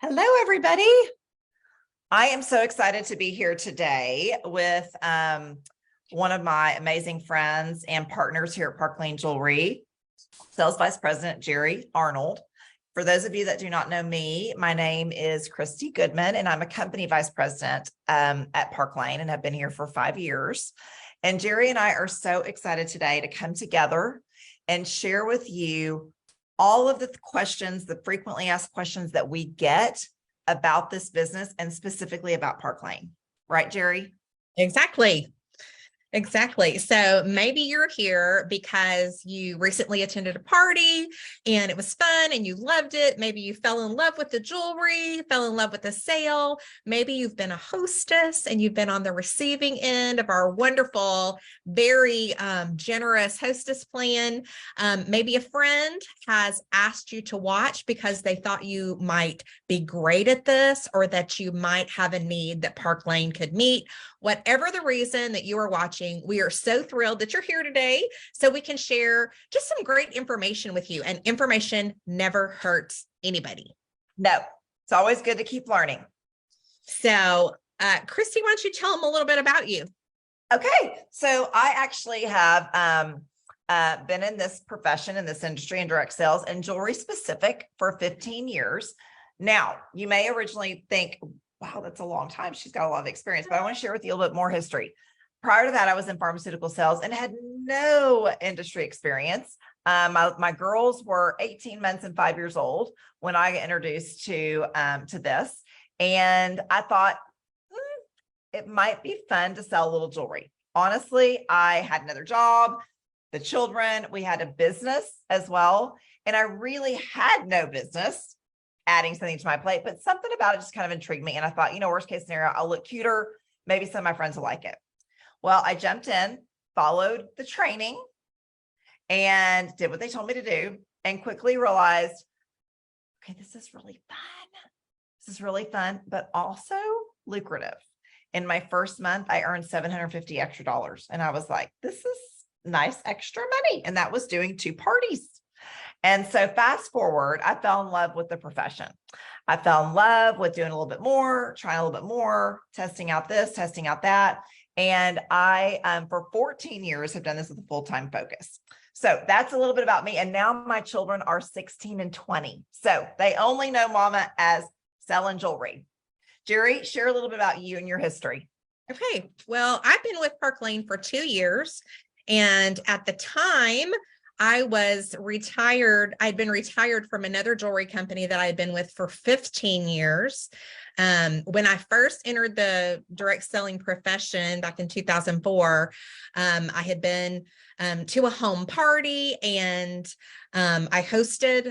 Hello, everybody. I am so excited to be here today with one of my amazing friends and partners here at Parklane Jewelry, Sales Vice President Jerry Arnold. For those of you that do not know me, my name is Christy Goodman, and I'm a company vice president at Parklane and have been here for 5 years. And Jerry and I are so excited today to come together and share with you all of the questions, the frequently asked questions that we get about this business and specifically about Parklane. Right, Jerry? Exactly. So maybe you're here because you recently attended a party and it was fun and you loved it. Maybe you fell in love with the jewelry, fell in love with the sale. Maybe you've been a hostess and you've been on the receiving end of our wonderful, very generous hostess plan. Maybe a friend has asked you to watch because they thought you might be great at this or that you might have a need that Parklane could meet. Whatever the reason that you are watching, we are so thrilled that you're here today so we can share just some great information with you. And information never hurts anybody. No, it's always good to keep learning. So, Christy, why don't you tell them a little bit about you? Okay, so I actually have been in this profession, in this industry, in direct sales and jewelry specific for 15 years. Now, you may originally think, wow, that's a long time. She's got a lot of experience, but I want to share with you a little bit more history. Prior to that, I was in pharmaceutical sales and had no industry experience. My girls were 18 months and 5 years old when I got introduced to this. And I thought, it might be fun to sell a little jewelry. Honestly, I had another job, the children, we had a business as well. And I really had no business adding something to my plate, but something about it just kind of intrigued me. And I thought, worst case scenario, I'll look cuter. Maybe some of my friends will like it. Well, I jumped in, followed the training and did what they told me to do and quickly realized, okay, this is really fun. This is really fun, but also lucrative. In my first month, I earned $750 extra. And I was like, this is nice extra money. And that was doing 2 parties. And so fast forward, I fell in love with the profession. I fell in love with doing a little bit more, trying a little bit more, testing out this, testing out that. And I, for 14 years, have done this with a full-time focus. So that's a little bit about me. And now my children are 16 and 20. So they only know mama as selling jewelry. Jerry, share a little bit about you and your history. Okay. Well, I've been with Parklane for 2 years. And at the time, I was retired. I'd been retired from another jewelry company that I had been with for 15 years. When I first entered the direct selling profession back in 2004, I had been to a home party and I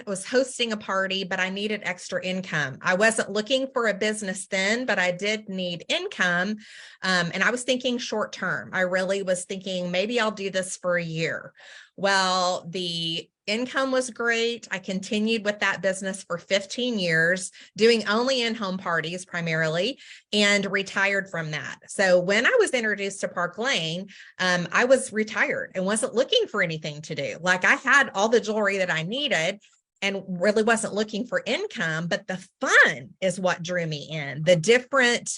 was hosting a party, but I needed extra income. I wasn't looking for a business then, but I did need income. And I was thinking short term. I really was thinking maybe I'll do this for a year. Well, the income was great. I continued with that business for 15 years, doing only in-home parties primarily, and retired from that. So when I was introduced to Parklane, I was retired and wasn't looking for anything to do. Like I had all the jewelry that I needed and really wasn't looking for income, but the fun is what drew me in. The different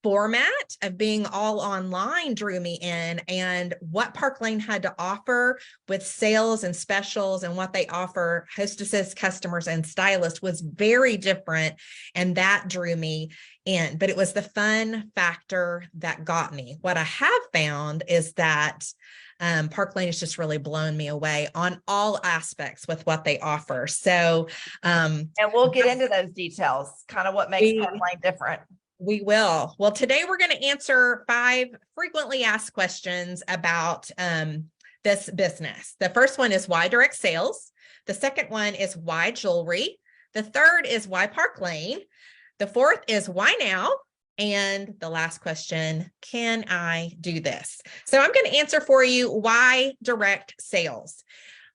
format of being all online drew me in, and what Parklane had to offer with sales and specials and what they offer hostesses, customers, and stylists was very different, and that drew me in. But it was the fun factor that got me. What I have found is that Parklane has just really blown me away on all aspects with what they offer. So, and we'll get into those details, kind of what makes Parklane different. We will. Well, today we're going to answer 5 frequently asked questions about this business. The first one is why direct sales? The second one is why jewelry? The third is why Parklane? The fourth is why now? And the last question, can I do this? So I'm going to answer for you why direct sales.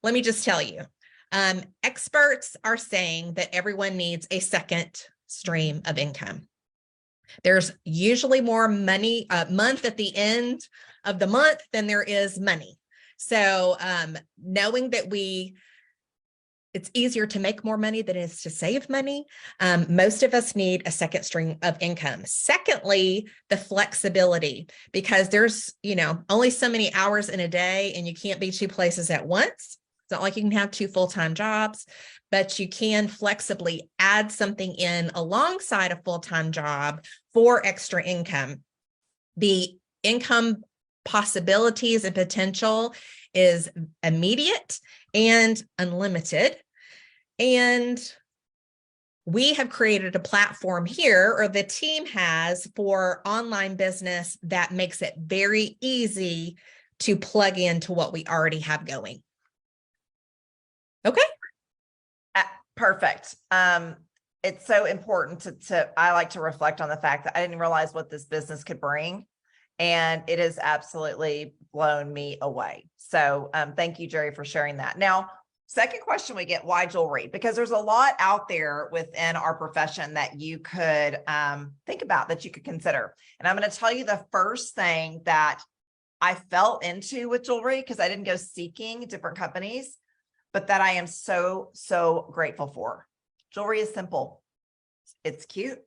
Let me just tell you, experts are saying that everyone needs a second stream of income. There's usually more money a month at the end of the month than there is money. So knowing that we it's easier to make more money than it is to save money. Most of us need a second stream of income. Secondly, the flexibility, because there's, only so many hours in a day and you can't be two places at once. It's not like you can have two full-time jobs, but you can flexibly add something in alongside a full-time job for extra income. The income possibilities and potential is immediate and unlimited. And we have created a platform here, or the team has, for online business that makes it very easy to plug into what we already have going. Okay. Perfect. It's so important I like to reflect on the fact that I didn't realize what this business could bring. And it has absolutely blown me away. So thank you, Jerry, for sharing that. Now, second question we get, why jewelry? Because there's a lot out there within our profession that you could think about, that you could consider. And I'm going to tell you the first thing that I fell into with jewelry, because I didn't go seeking different companies, but that I am so, so grateful for. Jewelry is simple. It's cute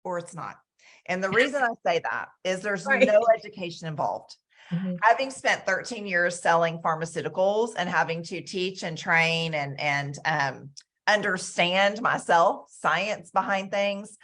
or it's not. And the reason I say that is there's no education involved. Having spent 13 years selling pharmaceuticals and having to teach and train and understand myself, science behind things,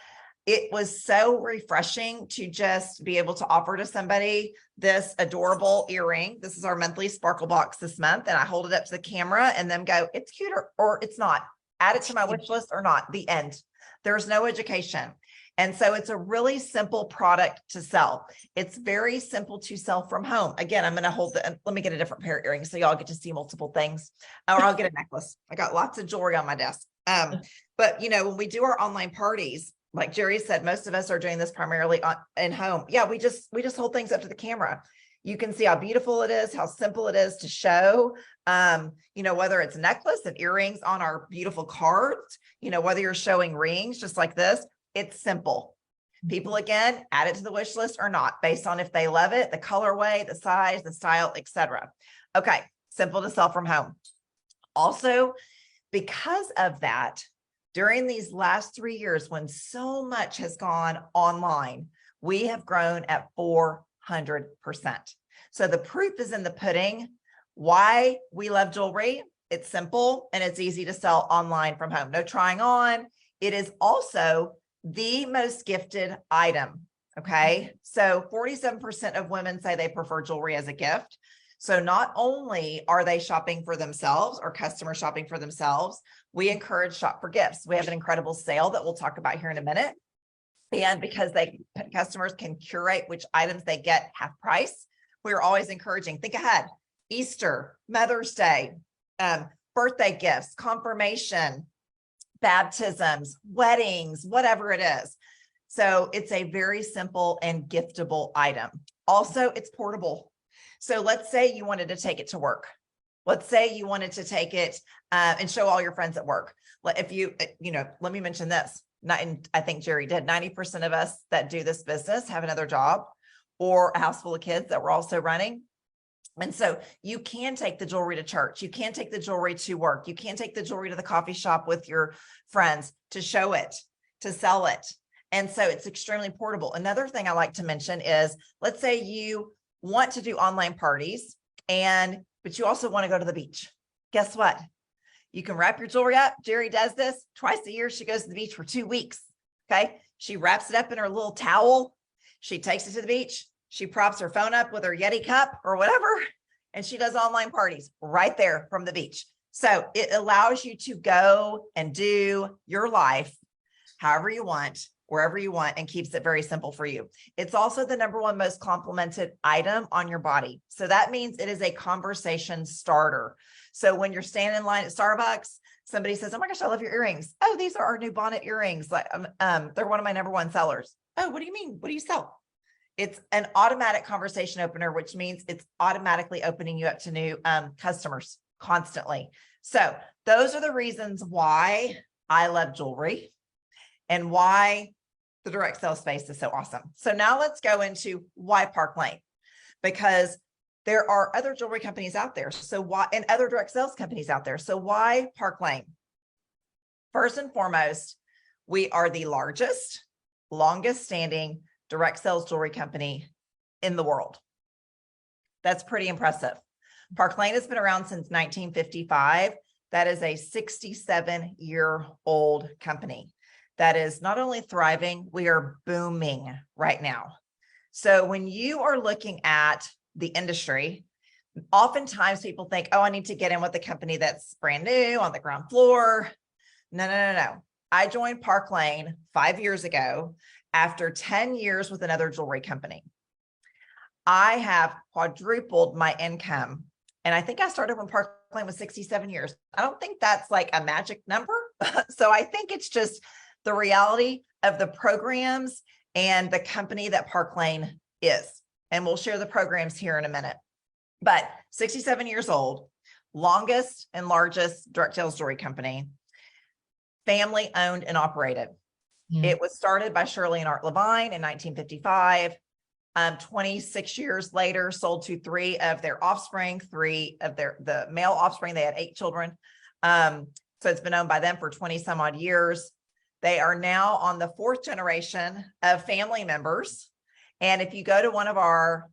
it was so refreshing to just be able to offer to somebody this adorable earring. This is our monthly sparkle box this month. And I hold it up to the camera and then go, it's cute or it's not. Add it to my wish list or not. The end. There's no education. And so it's a really simple product to sell. It's very simple to sell from home. Again, I'm going to hold let me get a different pair of earrings so y'all get to see multiple things, or I'll get a necklace. I got lots of jewelry on my desk. But when we do our online parties, like Jerry said, most of us are doing this primarily in home. Yeah, we just hold things up to the camera. You can see how beautiful it is, how simple it is to show, whether it's a necklace and earrings on our beautiful cards, whether you're showing rings just like this. It's simple. People, again, add it to the wish list or not, based on if they love it, the colorway, the size, the style, etc. Okay, simple to sell from home. Also, because of that, during these last 3 years, when so much has gone online, we have grown at 400%. So the proof is in the pudding. Why we love jewelry? It's simple and it's easy to sell online from home. No trying on. It is also the most gifted item. Okay. So 47% of women say they prefer jewelry as a gift. So not only are they shopping for themselves or customers shopping for themselves, we encourage shop for gifts. We have an incredible sale that we'll talk about here in a minute. And because customers can curate which items they get half price, we're always encouraging, think ahead, Easter, Mother's Day, birthday gifts, confirmation, baptisms, weddings, whatever it is. So it's a very simple and giftable item. Also, it's portable. So let's say you wanted to take it to work. Let's say you wanted to take it and show all your friends at work. If you, let me mention this. I think Jerry did. 90% of us that do this business have another job or a house full of kids that we're also running. And so you can take the jewelry to church. You can take the jewelry to work. You can take the jewelry to the coffee shop with your friends to show it, to sell it. And so it's extremely portable. Another thing I like to mention is, let's say you want to do online parties, but you also want to go to the beach. Guess what? You can wrap your jewelry up. Jerry does this twice a year. She goes to the beach for 2 weeks. Okay. She wraps it up in her little towel. She takes it to the beach. She props her phone up with her Yeti cup or whatever, and she does online parties right there from the beach. So it allows you to go and do your life however you want, wherever you want, and keeps it very simple for you. It's also the #1 most complimented item on your body. So that means it is a conversation starter. So when you're standing in line at Starbucks, somebody says, oh my gosh, I love your earrings. Oh, these are our new bonnet earrings. They're one of my #1 sellers. Oh, what do you mean? What do you sell? It's an automatic conversation opener, which means it's automatically opening you up to new customers constantly. So those are the reasons why I love jewelry and why the direct sales space is so awesome. So now let's go into why Parklane, because there are other jewelry companies out there. So why, and other direct sales companies out there. So why Parklane? First and foremost, we are the largest, longest standing direct sales jewelry company in the world. That's pretty impressive. Parklane has been around since 1955. That is a 67-year-old company that is not only thriving, we are booming right now. So when you are looking at the industry, oftentimes people think, oh, I need to get in with a company that's brand new on the ground floor. No. I joined Parklane 5 years ago after 10 years with another jewelry company. I have quadrupled my income. And I think I started when Parklane was 67 years. I don't think that's like a magic number. So I think it's just the reality of the programs and the company that Parklane is. And we'll share the programs here in a minute. But 67 years old, longest and largest direct sales jewelry company, family owned and operated. It was started by Shirley and Art Levine in 1955. 26 years later, sold to three of their offspring, the male offspring. They had 8 children. So it's been owned by them for 20 some odd years. They are now on the 4th generation of family members. And if you go to one of our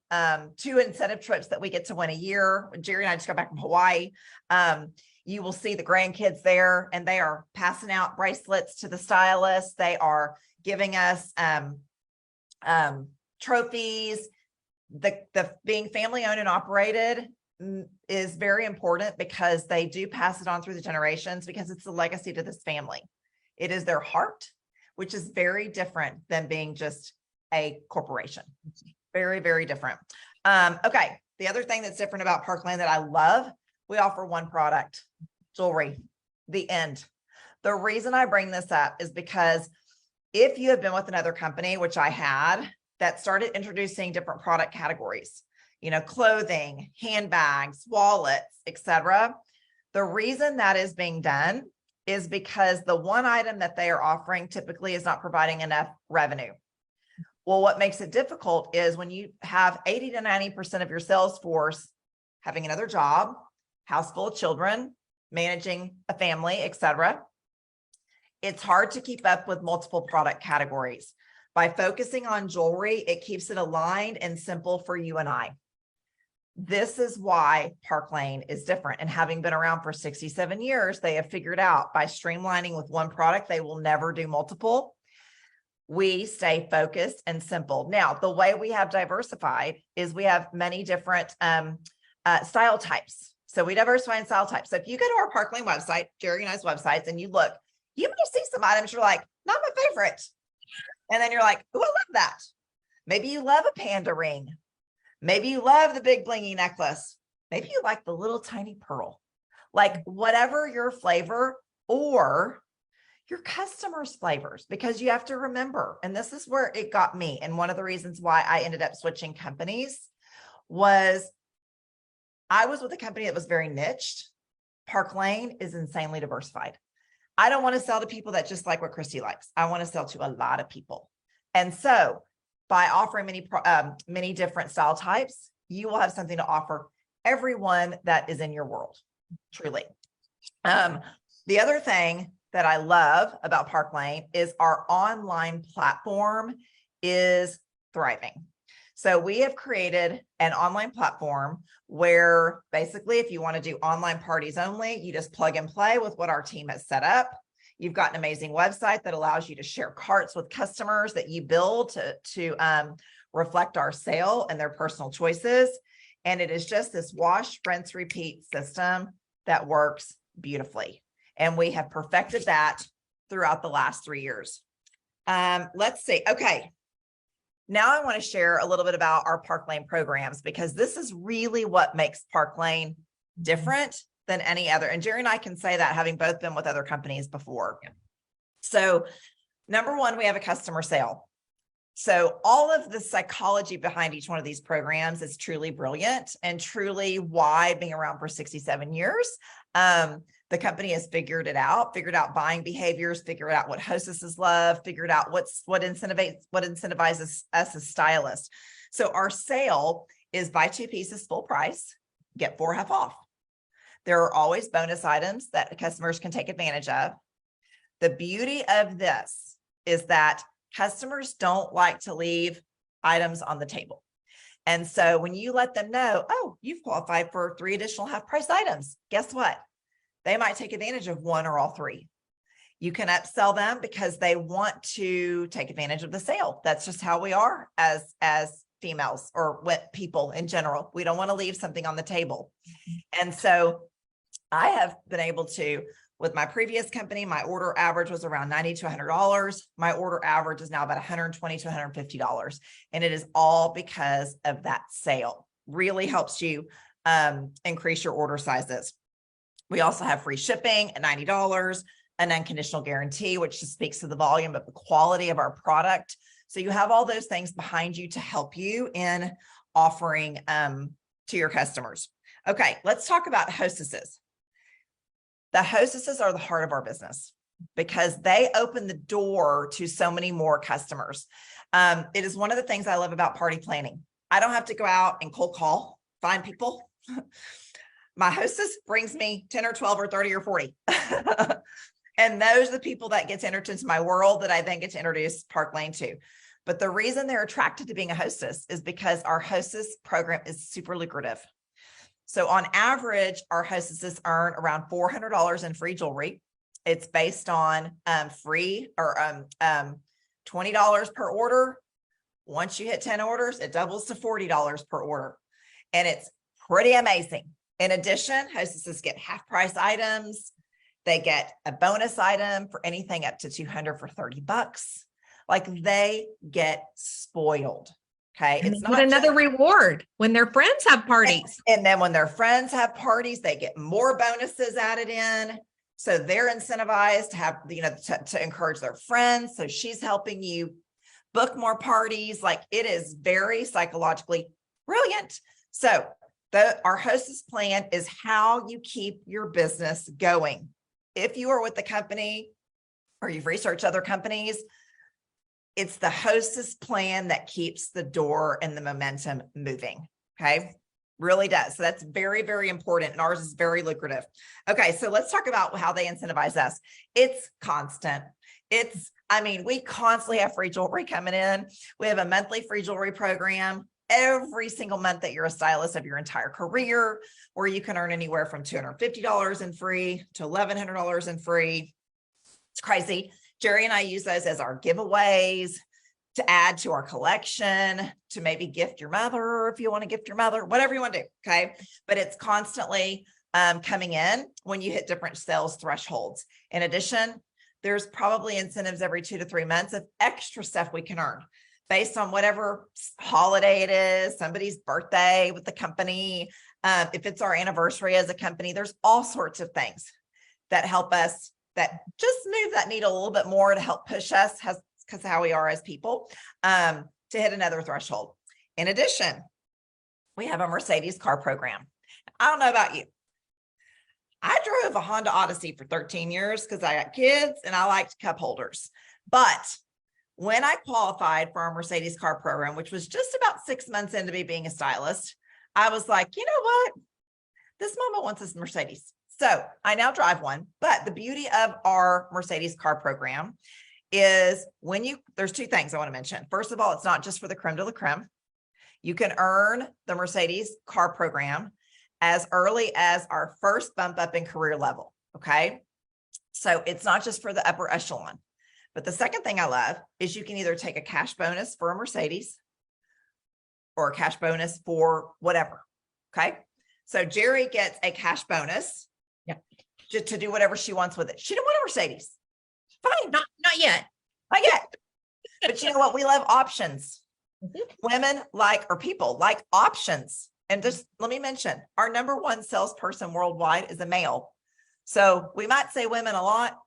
2 incentive trips that we get to win a year, Jerry and I just got back from Hawaii, you will see the grandkids there, and they are passing out bracelets to the stylist. They are giving us trophies. The being family owned and operated is very important because they do pass it on through the generations, because it's the legacy to this family. It is their heart, which is very different than being just a corporation. Very, very different. Okay. The other thing that's different about Parklane that I love, we offer one product, jewelry, the end. The reason I bring this up is because if you have been with another company, which I had, that started introducing different product categories, clothing, handbags, wallets, etc. The reason that is being done is because the one item that they are offering typically is not providing enough revenue. Well, what makes it difficult is when you have 80 to 90% of your sales force having another job, house full of children, managing a family, etc. It's hard to keep up with multiple product categories. By focusing on jewelry, it keeps it aligned and simple for you and I. This is why Parklane is different. And having been around for 67 years, they have figured out by streamlining with one product, they will never do multiple. We stay focused and simple. Now, the way we have diversified is we have many different style types. So we diversify in style types. So if you go to our Parklane website, Jerry and I's websites, and you look, you may see some items you're like, not my favorite. And then you're like, oh, I love that. Maybe you love a panda ring. Maybe you love the big blingy necklace. Maybe you like the little tiny pearl. Like whatever your flavor or your customers' flavors, because you have to remember, and this is where it got me. And one of the reasons why I ended up switching companies was I was with a company that was very niched. Parklane is insanely diversified. I don't want to sell to people that just like what Christy likes. I want to sell to a lot of people. And so by offering many different style types, you will have something to offer everyone that is in your world, truly. The other thing that I love about Parklane is our online platform is thriving. So we have created an online platform where basically if you want to do online parties only, you just plug and play with what our team has set up. You've got an amazing website that allows you to share carts with customers that you build to reflect our sale and their personal choices. And it is just this wash, rinse, repeat system that works beautifully. And we have perfected that throughout the last 3 years. Let's see. Okay. Now I want to share a little bit about our Parklane programs, because this is really what makes Parklane different than any other. And Jerry and I can say that, having both been with other companies before. So number one, we have a customer sale. So all of the psychology behind each one of these programs is truly brilliant and truly why, being around for 67 years, the company has figured out buying behaviors, figured out what hostesses love, figured out what incentivizes us as stylists. So our sale is buy 2 pieces full price, get 4 half off. There are always bonus items that customers can take advantage of. The beauty of this is that customers don't like to leave items on the table. And so when you let them know, oh, you've qualified for 3 additional half price items, guess what? They might take advantage of 1 or all 3. You can upsell them because they want to take advantage of the sale. That's just how we are as females or what people in general. We don't want to leave something on the table. And so I have been able to, with my previous company, my order average was around $90 to $100. My order average is now about $120 to $150. And it is all because of that sale. Really helps you increase your order sizes. We also have free shipping at $90, an unconditional guarantee, which just speaks to the volume of the quality of our product. So you have all those things behind you to help you in offering to your customers. Okay, let's talk about hostesses. The hostesses are the heart of our business because they open the door to so many more customers. It is one of the things I love about party planning. I don't have to go out and cold call, find people. My hostess brings me 10 or 12 or 30 or 40. And those are the people that gets entered into my world that I then get to introduce Parklane to. But the reason they're attracted to being a hostess is because our hostess program is super lucrative. So on average, our hostesses earn around $400 in free jewelry. It's based on free or $20 per order. Once you hit 10 orders, it doubles to $40 per order. And it's pretty amazing. In addition, hostesses get half price items. They get a bonus item for anything up to 200 for $30. Like they get spoiled. Okay. And it's not another reward when their friends have parties. And then when their friends have parties, they get more bonuses added in. So they're incentivized to have, to encourage their friends. So she's helping you book more parties. Like it is very psychologically brilliant. So our hostess plan is how you keep your business going. If you are with the company or you've researched other companies, it's the hostess plan that keeps the door and the momentum moving. Okay. Really does. So that's very, very important. And ours is very lucrative. Okay. So let's talk about how they incentivize us. It's constant. We constantly have free jewelry coming in. We have a monthly free jewelry program every single month that you're a stylist of your entire career, where you can earn anywhere from $250 in free to $1,100 in free. It's crazy. Jerry and I use those as our giveaways to add to our collection, to maybe gift your mother, if you want to gift your mother, whatever you want to do. Okay. But it's constantly coming in when you hit different sales thresholds. In addition, there's probably incentives every 2 to 3 months of extra stuff we can earn based on whatever holiday it is, somebody's birthday with the company. If it's our anniversary as a company, there's all sorts of things that help us, that just move that needle a little bit more to help push us, because how we are as people, to hit another threshold. In addition, we have a Mercedes car program. I don't know about you. I drove a Honda Odyssey for 13 years because I got kids and I liked cup holders. But when I qualified for our Mercedes car program, which was just about 6 months into me being a stylist, I was like, you know what? This mama wants this Mercedes. So I now drive one. But the beauty of our Mercedes car program is there's 2 things I want to mention. First of all, it's not just for the creme de la creme. You can earn the Mercedes car program as early as our first bump up in career level. Okay. So it's not just for the upper echelon. But the second thing I love is you can either take a cash bonus for a Mercedes or a cash bonus for whatever. Okay. So Jerry gets a cash bonus just to do whatever she wants with it. She didn't want a Mercedes. Fine. Not yet. Not yet. But you know what? We love options. Women people like options. And just let me mention, our #1 salesperson worldwide is a male. So we might say women a lot,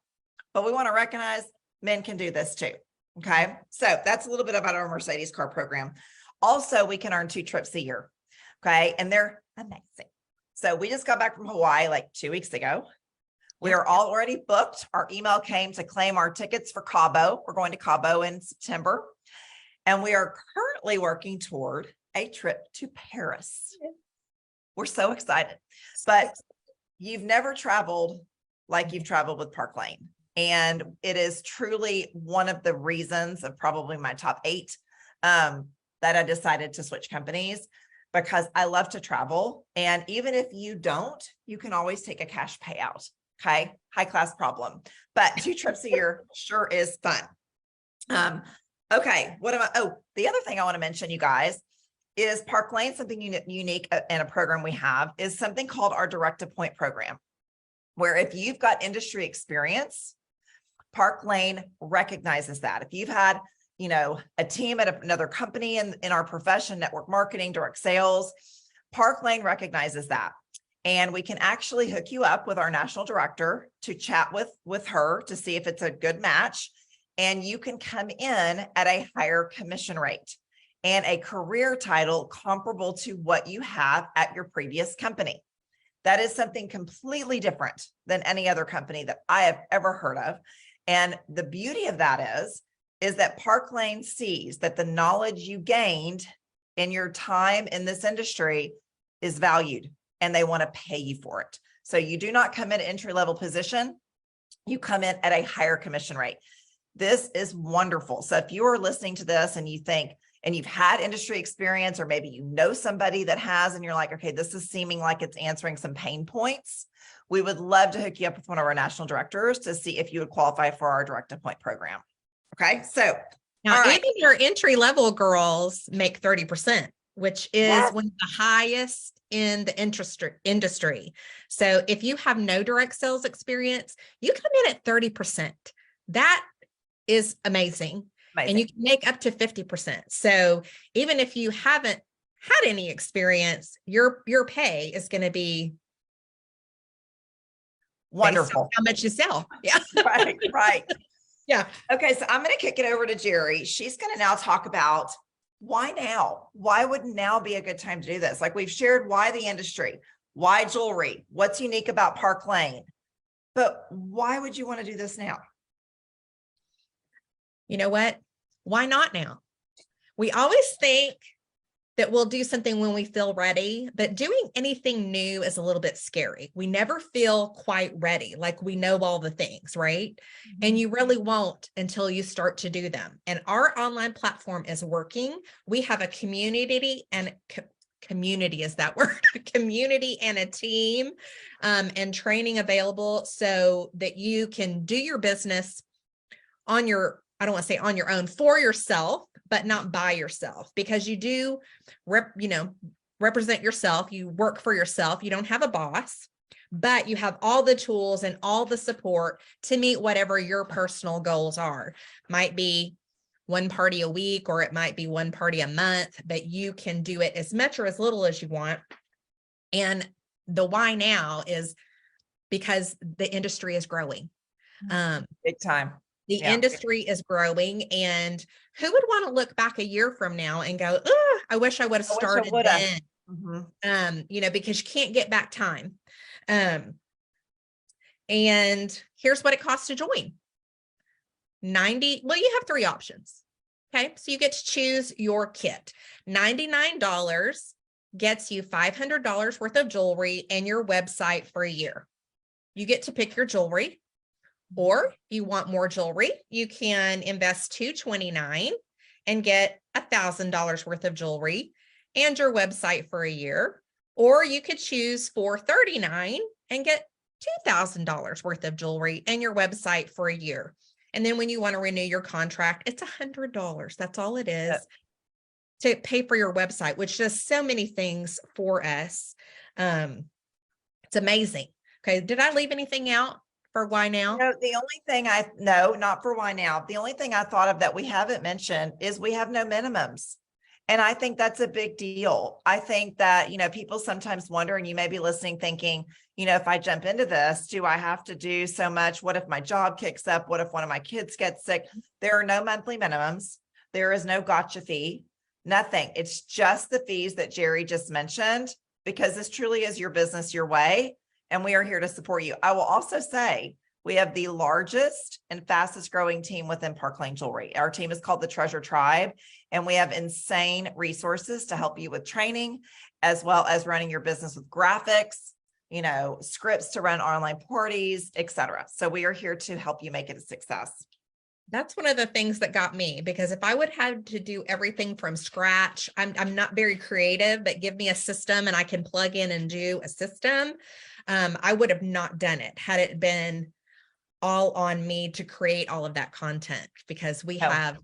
but we want to recognize men can do this too. Okay. So that's a little bit about our Mercedes car program. Also, we can earn 2 trips a year. Okay. And they're amazing. So we just got back from Hawaii like 2 weeks ago. We are already booked. Our email came to claim our tickets for Cabo. We're going to Cabo in September. And we are currently working toward a trip to Paris. We're so excited. But you've never traveled like you've traveled with Parklane. And it is truly one of the reasons of probably my top 8 that I decided to switch companies, because I love to travel. And even if you don't, you can always take a cash payout. Okay. High class problem, but 2 trips a year sure is fun. Okay. What am I? Oh, the other thing I want to mention, you guys, is Parklane, something unique in a program we have is something called our direct appoint program, where if you've got industry experience, Parklane recognizes that. If you've had, a team at another company in our profession, network marketing, direct sales, Parklane recognizes that. And we can actually hook you up with our national director to chat with her to see if it's a good match. And you can come in at a higher commission rate and a career title comparable to what you have at your previous company. That is something completely different than any other company that I have ever heard of. And the beauty of that is that Parklane sees that the knowledge you gained in your time in this industry is valued, and they want to pay you for it. So you do not come in at entry-level position, you come in at a higher commission rate. This is wonderful. So if you are listening to this and you think, and you've had industry experience, or maybe you know somebody that has, and you're like, okay, this is seeming like it's answering some pain points, we would love to hook you up with one of our national directors to see if you would qualify for our direct appoint program. Okay. So now, all right. even your entry level girls make 30%, which is one of the highest in the industry. So if you have no direct sales experience, you come in at 30%. That is amazing. And you can make up to 50%. So even if you haven't had any experience, your pay is going to be wonderful. How much you sell. Yeah. Right. Yeah. Okay. So I'm going to kick it over to Jerry. She's going to now talk about why now? Why would now be a good time to do this? Like we've shared why the industry, why jewelry, what's unique about Parklane, but why would you want to do this now? You know what? Why not now? We always think that we'll do something when we feel ready, but doing anything new is a little bit scary. We never feel quite ready, like we know all the things, right? Mm-hmm. And you really won't until you start to do them. And our online platform is working. We have a community and community is that word, community and a team and training available so that you can do your business on your, I don't want to say on your own, for yourself, but not by yourself, because you do, represent yourself. You work for yourself. You don't have a boss, but you have all the tools and all the support to meet whatever your personal goals are. Might be one party a week, or it might be one party a month, but you can do it as much or as little as you want. And the why now is because the industry is growing. Big time. The industry is growing, and who would want to look back a year from now and go, oh, I wish I would have started then. Mm-hmm. Because you can't get back time. And here's what it costs to join. You have 3 options. Okay. So you get to choose your kit. $99 gets you $500 worth of jewelry and your website for a year. You get to pick your jewelry. Or you want more jewelry, you can invest $229 and get $1,000 worth of jewelry and your website for a year. Or you could choose $439 and get $2,000 worth of jewelry and your website for a year. And then when you want to renew your contract, it's $100. That's all it is to pay for your website, which does so many things for us. It's amazing. Okay. Did I leave anything out for why now? No, the only thing not for why now. The only thing I thought of that we haven't mentioned is we have no minimums. And I think that's a big deal. I think that, people sometimes wonder, and you may be listening thinking, if I jump into this, do I have to do so much? What if my job kicks up? What if one of my kids gets sick? There are no monthly minimums. There is no gotcha fee, nothing. It's just the fees that Jerry just mentioned, because this truly is your business, your way. And we are here to support you. I will also say we have the largest and fastest growing team within Parklane Jewelry. Our team is called the Treasure Tribe, and we have insane resources to help you with training, as well as running your business with graphics, scripts to run online parties, etc. So we are here to help you make it a success. That's one of the things that got me, because if I would have to do everything from scratch, I'm not very creative, but give me a system and I can plug in and do a system. I would have not done it had it been all on me to create all of that content, because we have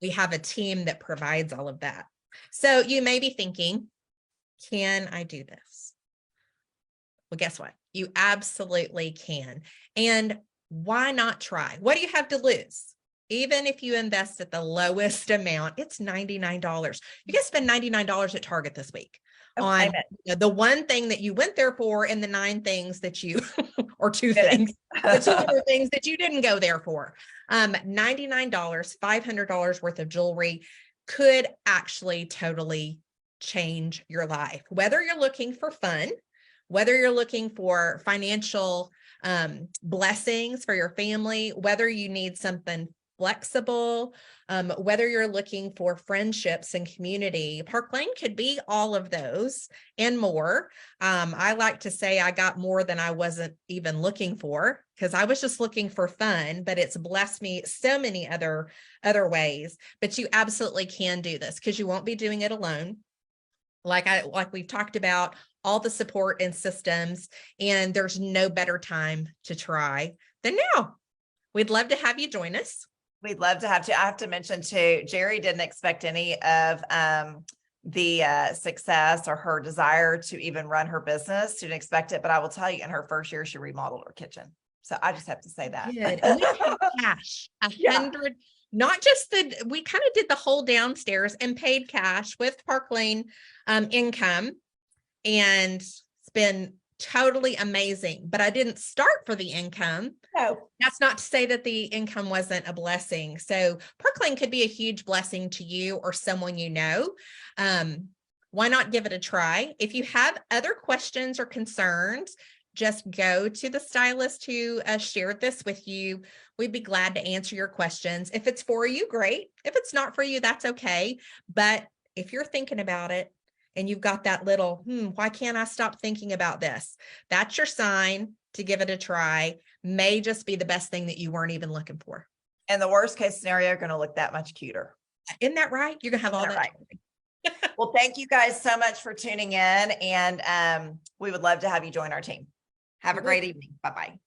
a team that provides all of that. So you may be thinking, can I do this? Well, guess what? You absolutely can. And why not try? What do you have to lose? Even if you invest at the lowest amount, it's $99. You can spend $99 at Target this week on the one thing that you went there for, and the 9 things that you, or 2 things, the 2 other things that you didn't go there for. $99, $500 worth of jewelry could actually totally change your life. Whether you're looking for fun, whether you're looking for financial blessings for your family, whether you need something flexible, whether you're looking for friendships and community, Parklane could be all of those and more. I like to say I got more than I wasn't even looking for, because I was just looking for fun, but it's blessed me so many other ways. But you absolutely can do this, because you won't be doing it alone. Like we've talked about, all the support and systems, and there's no better time to try than now. We'd love to have you join us. We'd love to have you. I have to mention too, Jerry didn't expect any of the success or her desire to even run her business. She didn't expect it, but I will tell you, in her first year, she remodeled her kitchen. So I just have to say that. Good. And we paid cash, 100, not just we kind of did the whole downstairs and paid cash with Parklane income, and it's been totally amazing. But I didn't start for the income. No. That's not to say that the income wasn't a blessing. So Parklane could be a huge blessing to you or someone you know. Why not give it a try? If you have other questions or concerns, just go to the stylist who shared this with you. We'd be glad to answer your questions. If it's for you, great. If it's not for you, that's okay. But if you're thinking about it and you've got that little, why can't I stop thinking about this? That's your sign to give it a try. May just be the best thing that you weren't even looking for. And the worst case scenario, you're going to look that much cuter. Isn't that right? You're going to have all that. Right. Well, thank you guys so much for tuning in, and we would love to have you join our team. Have a great evening. Bye-bye.